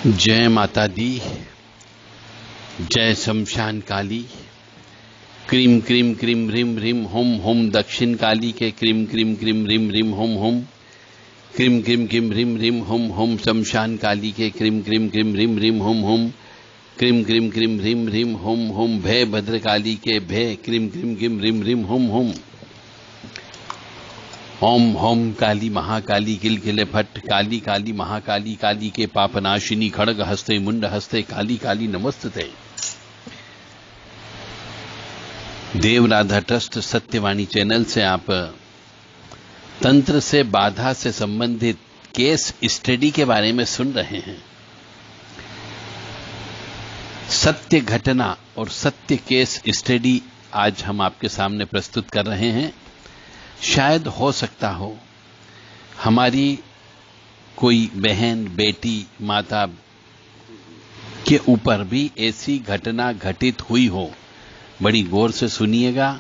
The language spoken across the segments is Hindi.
जय माता दी। जय शमशान काली। क्रीम क्रीम क्रीम रिम रिम होम होम दक्षिण काली के क्रीम क्रीम क्रीम रिम रिम होम होम क्रीम क्रीम क्रीम रिम रिम होम होम शमशान काली के क्रीम क्रीम क्रीम रिम रिम होम होम क्रीम क्रीम क्रीम रिम रिम होम होम भय भद्रकाली के भय क्रीम क्रीम क्रीम रिम रिम होम होम ओम होम काली महाकाली किलकिले फट काली काली महाकाली काली के पापनाशिनी खड़ग हस्ते मुंड हस्ते काली काली नमस्ते। देव राधा ट्रस्ट सत्यवाणी चैनल से आप तंत्र से बाधा से संबंधित केस स्टडी के बारे में सुन रहे हैं। सत्य घटना और सत्य केस स्टडी आज हम आपके सामने प्रस्तुत कर रहे हैं। शायद हो सकता हो हमारी कोई बहन बेटी माता के ऊपर भी ऐसी घटना घटित हुई हो। बड़ी गौर से सुनिएगा।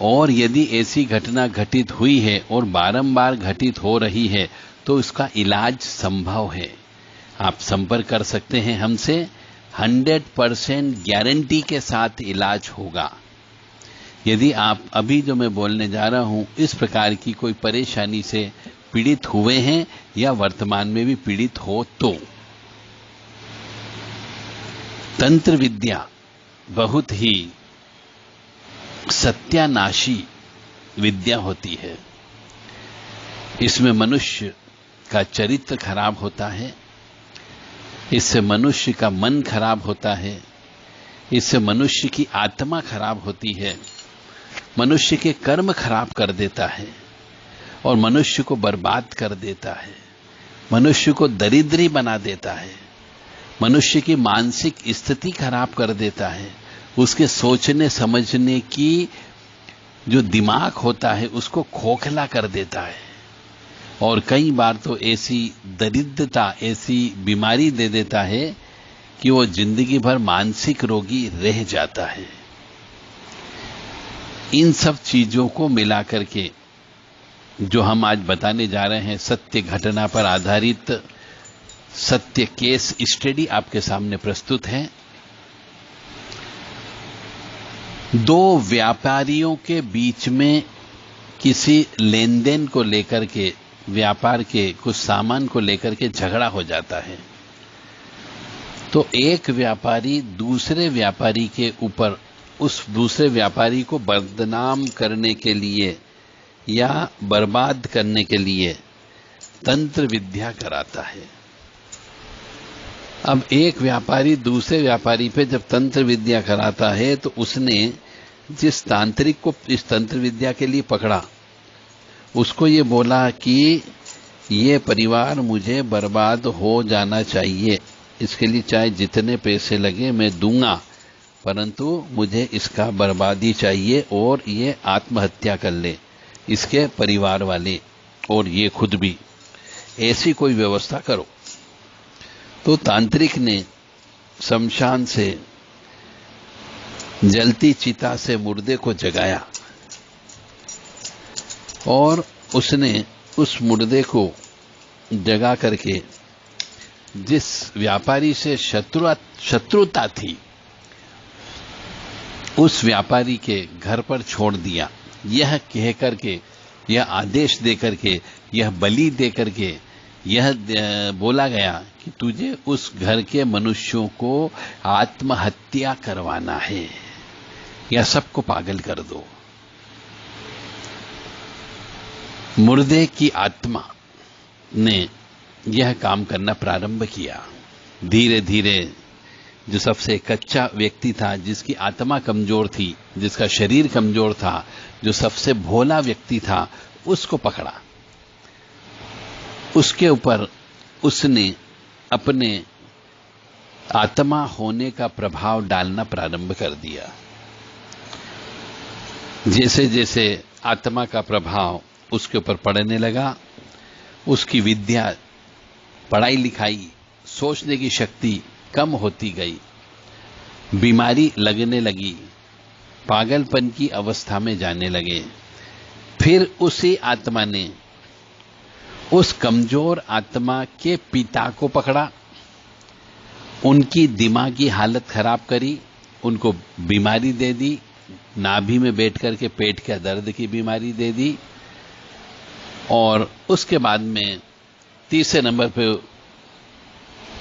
और यदि ऐसी घटना घटित हुई है और बारंबार घटित हो रही है तो इसका इलाज संभव है। आप संपर्क कर सकते हैं हमसे। 100% गारंटी के साथ इलाज होगा। यदि आप अभी जो मैं बोलने जा रहा हूं इस प्रकार की कोई परेशानी से पीड़ित हुए हैं या वर्तमान में भी पीड़ित हो तो तंत्र विद्या बहुत ही सत्यानाशी विद्या होती है। इसमें मनुष्य का चरित्र खराब होता है, इससे मनुष्य का मन खराब होता है, इससे मनुष्य की आत्मा खराब होती है, मनुष्य के कर्म खराब कर देता है और मनुष्य को बर्बाद कर देता है, मनुष्य को दरिद्री बना देता है, मनुष्य की मानसिक स्थिति खराब कर देता है, उसके सोचने समझने की जो दिमाग होता है उसको खोखला कर देता है और कई बार तो ऐसी दरिद्रता ऐसी बीमारी दे देता है कि वो जिंदगी भर मानसिक रोगी रह जाता है। इन सब चीजों को मिलाकर के जो हम आज बताने जा रहे हैं सत्य घटना पर आधारित सत्य केस स्टडी आपके सामने प्रस्तुत है। दो व्यापारियों के बीच में किसी लेन देन को लेकर के व्यापार के कुछ सामान को लेकर के झगड़ा हो जाता है तो एक व्यापारी दूसरे व्यापारी के ऊपर उस दूसरे व्यापारी को बदनाम करने के लिए या बर्बाद करने के लिए तंत्र विद्या कराता है। अब एक व्यापारी दूसरे व्यापारी पे जब तंत्र विद्या कराता है तो उसने जिस तांत्रिक को इस तंत्र विद्या के लिए पकड़ा उसको ये बोला कि ये परिवार मुझे बर्बाद हो जाना चाहिए, इसके लिए चाहे जितने पैसे लगे मैं दूंगा, परंतु मुझे इसका बर्बादी चाहिए और ये आत्महत्या कर ले, इसके परिवार वाले और ये खुद भी, ऐसी कोई व्यवस्था करो। तो तांत्रिक ने शमशान से जलती चिता से मुर्दे को जगाया और उसने उस मुर्दे को जगा करके जिस व्यापारी से शत्रुता थी उस व्यापारी के घर पर छोड़ दिया। यह कह करके, यह आदेश दे करके, यह बलि दे करके यह बोला गया कि तुझे उस घर के मनुष्यों को आत्महत्या करवाना है या सबको पागल कर दो। मुर्दे की आत्मा ने यह काम करना प्रारंभ किया। धीरे धीरे जो सबसे कच्चा व्यक्ति था, जिसकी आत्मा कमजोर थी, जिसका शरीर कमजोर था, जो सबसे भोला व्यक्ति था, उसको पकड़ा। उसके ऊपर उसने अपने आत्मा होने का प्रभाव डालना प्रारंभ कर दिया। जैसे जैसे आत्मा का प्रभाव उसके ऊपर पड़ने लगा, उसकी विद्या, पढ़ाई लिखाई, सोचने की शक्ति कम होती गई, बीमारी लगने लगी, पागलपन की अवस्था में जाने लगे। फिर उसी आत्मा ने उस कमजोर आत्मा के पिता को पकड़ा उनकी दिमागी हालत खराब करी, उनको बीमारी दे दी, नाभि में बैठ करके पेट के दर्द की बीमारी दे दी, और उसके बाद में तीसरे नंबर पे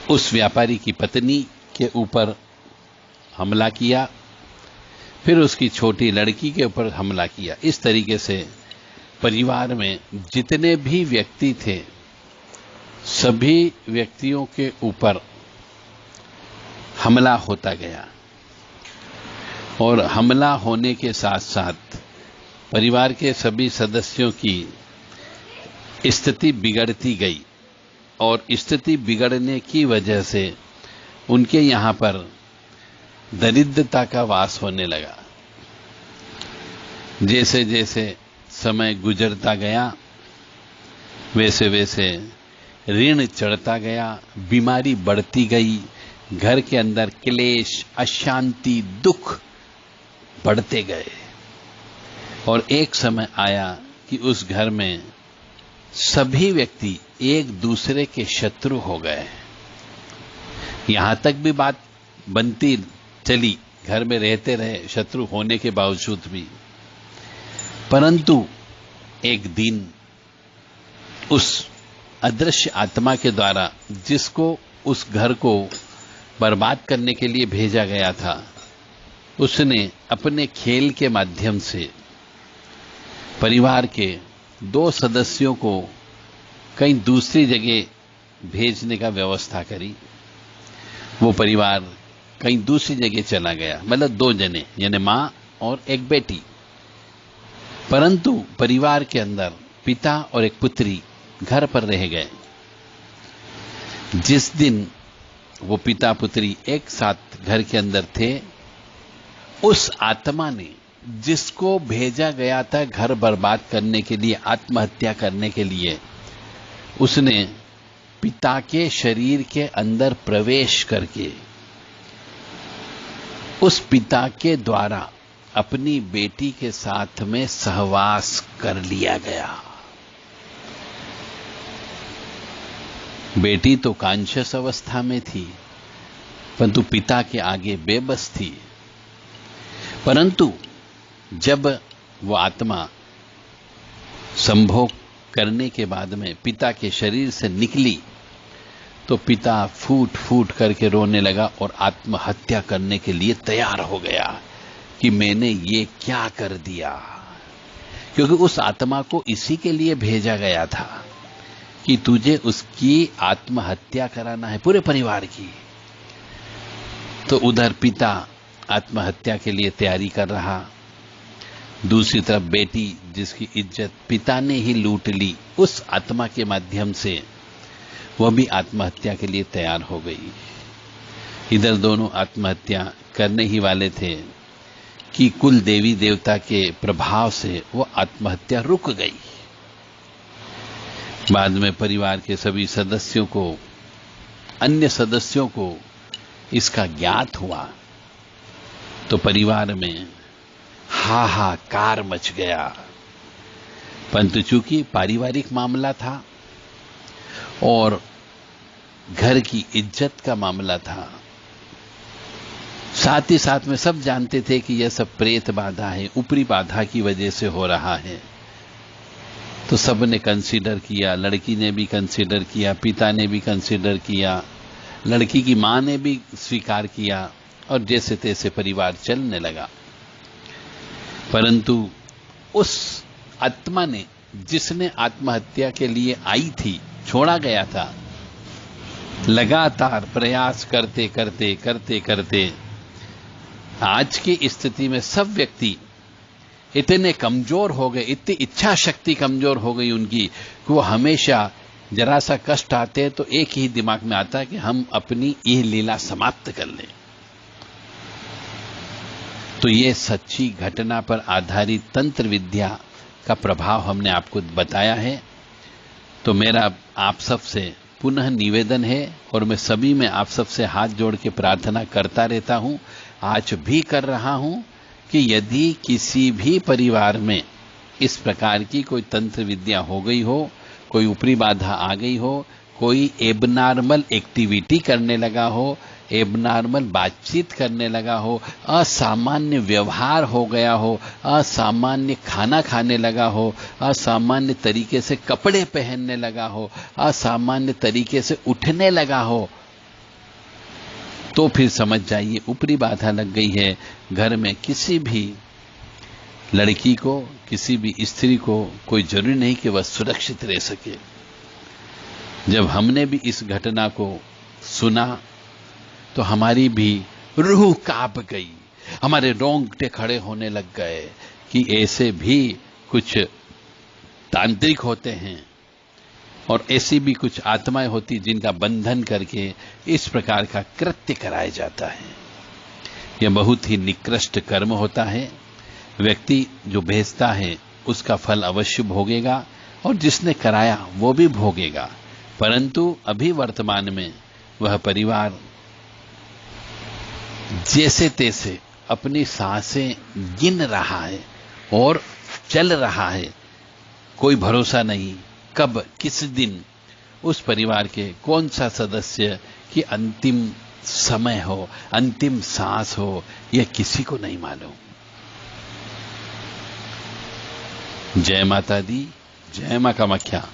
उस व्यापारी की पत्नी के ऊपर हमला किया, फिर उसकी छोटी लड़की के ऊपर हमला किया। इस तरीके से परिवार में जितने भी व्यक्ति थे सभी व्यक्तियों के ऊपर हमला होता गया, और हमला होने के साथ साथ परिवार के सभी सदस्यों की स्थिति बिगड़ती गई, और स्थिति बिगड़ने की वजह से उनके यहां पर दरिद्रता का वास होने लगा। जैसे जैसे समय गुजरता गया वैसे वैसे ऋण चढ़ता गया, बीमारी बढ़ती गई, घर के अंदर क्लेश, अशांति, दुख बढ़ते गए, और एक समय आया कि उस घर में सभी व्यक्ति एक दूसरे के शत्रु हो गए। यहां तक भी बात बनती चली, घर में रहते रहे शत्रु होने के बावजूद भी, परंतु एक दिन उस अदृश्य आत्मा के द्वारा जिसको उस घर को बर्बाद करने के लिए भेजा गया था, उसने अपने खेल के माध्यम से परिवार के 2 सदस्यों को कहीं दूसरी जगह भेजने का व्यवस्था करी। वो परिवार कहीं दूसरी जगह चला गया, मतलब 2 जने, यानी मां और एक बेटी। परंतु परिवार के अंदर पिता और एक पुत्री घर पर रह गए। जिस दिन वो पिता पुत्री एक साथ घर के अंदर थे, उस आत्मा ने जिसको भेजा गया था घर बर्बाद करने के लिए, आत्महत्या करने के लिए, उसने पिता के शरीर के अंदर प्रवेश करके उस पिता के द्वारा अपनी बेटी के साथ में सहवास कर लिया गया। बेटी तो कॉन्शियस अवस्था में थी, परंतु पिता के आगे बेबस थी। परंतु जब वो आत्मा संभोग करने के बाद में पिता के शरीर से निकली, तो पिता फूट फूट करके रोने लगा और आत्महत्या करने के लिए तैयार हो गया कि मैंने ये क्या कर दिया, क्योंकि उस आत्मा को इसी के लिए भेजा गया था कि तुझे उसकी आत्महत्या कराना है, पूरे परिवार की। तो उधर पिता आत्महत्या के लिए तैयारी कर रहा, दूसरी तरफ बेटी जिसकी इज्जत पिता ने ही लूट ली, उस आत्मा के माध्यम से वह भी आत्महत्या के लिए तैयार हो गई। इधर दोनों आत्महत्या करने ही वाले थे कि कुल देवी देवता के प्रभाव से वो आत्महत्या रुक गई। बाद में परिवार के सभी सदस्यों को, अन्य सदस्यों को इसका ज्ञात हुआ, तो परिवार में हाहाकार मच गया। परंतु चूंकि पारिवारिक मामला था और घर की इज्जत का मामला था, साथ ही साथ में सब जानते थे कि यह सब प्रेत बाधा है, ऊपरी बाधा की वजह से हो रहा है, तो सबने कंसीडर किया, लड़की ने भी कंसीडर किया, पिता ने भी कंसीडर किया, लड़की की मां ने भी स्वीकार किया, और जैसे तैसे परिवार चलने लगा। परंतु उस आत्मा ने, जिसने आत्महत्या के लिए आई थी, छोड़ा गया था, लगातार प्रयास करते करते करते करते आज की स्थिति में सब व्यक्ति इतने कमजोर हो गए, इतनी इच्छा शक्ति कमजोर हो गई उनकी कि वो हमेशा जरा सा कष्ट आते हैं तो एक ही दिमाग में आता है कि हम अपनी यह लीला समाप्त कर लें। तो ये सच्ची घटना पर आधारित तंत्र विद्या का प्रभाव हमने आपको बताया है। तो मेरा आप सबसे पुनः निवेदन है, और मैं सभी में आप सबसे हाथ जोड़ के प्रार्थना करता रहता हूं, आज भी कर रहा हूं, कि यदि किसी भी परिवार में इस प्रकार की कोई तंत्र विद्या हो गई हो, कोई ऊपरी बाधा आ गई हो, कोई एबनॉर्मल एक्टिविटी करने लगा हो, एबनॉर्मल बातचीत करने लगा हो, असामान्य व्यवहार हो गया हो, असामान्य खाना खाने लगा हो, असामान्य तरीके से कपड़े पहनने लगा हो, असामान्य तरीके से उठने लगा हो, तो फिर समझ जाइए ऊपरी बाधा लग गई है। घर में किसी भी लड़की को, किसी भी स्त्री को कोई जरूरी नहीं कि वह सुरक्षित रह सके। जब हमने भी इस घटना को सुना तो हमारी भी रूह कांप गई, हमारे रोंगटे खड़े होने लग गए कि ऐसे भी कुछ तांत्रिक होते हैं और ऐसी भी कुछ आत्माएं होती जिनका बंधन करके इस प्रकार का कृत्य कराया जाता है। यह बहुत ही निकृष्ट कर्म होता है। व्यक्ति जो भेजता है उसका फल अवश्य भोगेगा और जिसने कराया वो भी भोगेगा, परंतु अभी वर्तमान में वह परिवार जैसे तैसे अपनी सांसें गिन रहा है और चल रहा है। कोई भरोसा नहीं कब किस दिन उस परिवार के कौन सा सदस्य की अंतिम समय हो, अंतिम सांस हो, यह किसी को नहीं मालूम। जय माता दी, जय मां कामाख्या।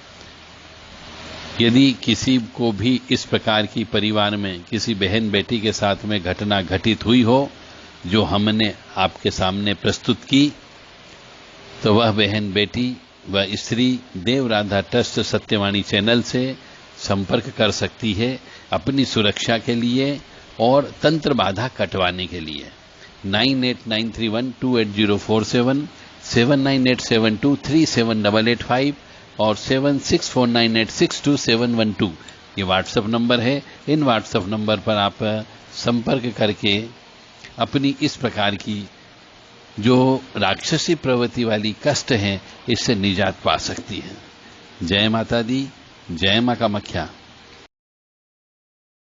यदि किसी को भी इस प्रकार की परिवार में किसी बहन बेटी के साथ में घटना घटित हुई हो जो हमने आपके सामने प्रस्तुत की, तो वह बहन बेटी वह स्त्री देव राधा ट्रस्ट सत्यवाणी चैनल से संपर्क कर सकती है अपनी सुरक्षा के लिए और तंत्र बाधा कटवाने के लिए। 9893128047, 7987237885 और 7649862712 ये व्हाट्सएप नंबर है। इन व्हाट्सएप नंबर पर आप संपर्क करके अपनी इस प्रकार की जो राक्षसी प्रवृत्ति वाली कष्ट है इससे निजात पा सकती है। जय माता दी, जय मां कामाख्या।